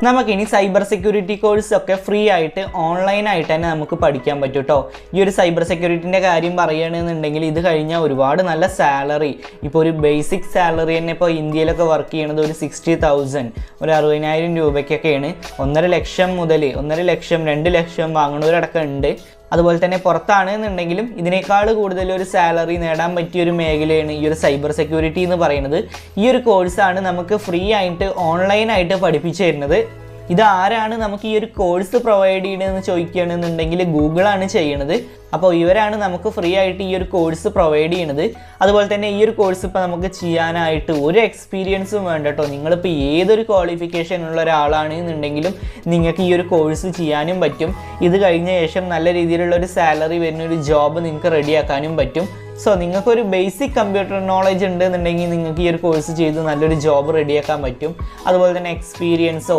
നമുക്കിനി cyber security course ഒക്കെ free ആയിട്ട് ഓൺലൈനായിട്ട് തന്നെ നമുക്ക് പഠിക്കാൻ പറ്റും കേട്ടോ. ഈ ഒരു സൈബർ സെക്യൂരിറ്റിൻ്റെ കാര്യം പറയുകയാണെന്നുണ്ടെങ്കിൽ ഇത് കഴിഞ്ഞാൽ ഒരുപാട് നല്ല സാലറി, ഇപ്പോൾ ഒരു ബേസിക് സാലറി തന്നെ ഇപ്പോൾ ഇന്ത്യയിലൊക്കെ വർക്ക് ചെയ്യണത് ഒരു 60,000 ഒരു 60,000 രൂപയ്ക്കൊക്കെയാണ്. 1.5 ലക്ഷം മുതൽ 1.5 ലക്ഷം 2 ലക്ഷം വാങ്ങുന്നവരടക്കം ഉണ്ട്. അതുപോലെ തന്നെ പുറത്താണെന്നുണ്ടെങ്കിലും ഇതിനേക്കാൾ കൂടുതൽ ഒരു സാലറി നേടാൻ പറ്റിയ ഒരു മേഖലയാണ് ഈ ഒരു സൈബർ സെക്യൂരിറ്റി എന്ന് പറയുന്നത്. ഈ ഒരു കോഴ്സാണ് നമുക്ക് ഫ്രീ ആയിട്ട് ഓൺലൈനായിട്ട് പഠിപ്പിച്ചു തരുന്നത്. ഇതാരാണ് നമുക്ക് ഈ ഒരു കോഴ്സ് പ്രൊവൈഡ് ചെയ്യണമെന്ന് ചോദിക്കുകയാണെന്നുണ്ടെങ്കിൽ ഗൂഗിളാണ് ചെയ്യണത്. അപ്പോൾ ഇവരാണ് നമുക്ക് ഫ്രീ ആയിട്ട് ഈ ഒരു കോഴ്സ് പ്രൊവൈഡ് ചെയ്യണത്. അതുപോലെ തന്നെ ഈ ഒരു കോഴ്സ് ഇപ്പോൾ നമുക്ക് ചെയ്യാനായിട്ട് ഒരു എക്സ്പീരിയൻസും വേണ്ട കേട്ടോ. നിങ്ങളിപ്പോൾ ഏതൊരു ക്വാളിഫിക്കേഷൻ ഉള്ള ഒരാളാണെന്നുണ്ടെങ്കിലും നിങ്ങൾക്ക് ഈ ഒരു കോഴ്സ് ചെയ്യാനും പറ്റും. ഇത് കഴിഞ്ഞ ശേഷം നല്ല രീതിയിലുള്ള ഒരു സാലറി വരുന്ന ഒരു ജോബ് നിങ്ങൾക്ക് റെഡിയാക്കാനും പറ്റും. സോ നിങ്ങൾക്കൊരു ബേസിക് കമ്പ്യൂട്ടർ നോളജ് ഉണ്ടെന്നുണ്ടെങ്കിൽ നിങ്ങൾക്ക് ഈ ഒരു കോഴ്സ് ചെയ്ത് നല്ലൊരു ജോബ് റെഡിയാക്കാൻ പറ്റും. അതുപോലെ തന്നെ എക്സ്പീരിയൻസോ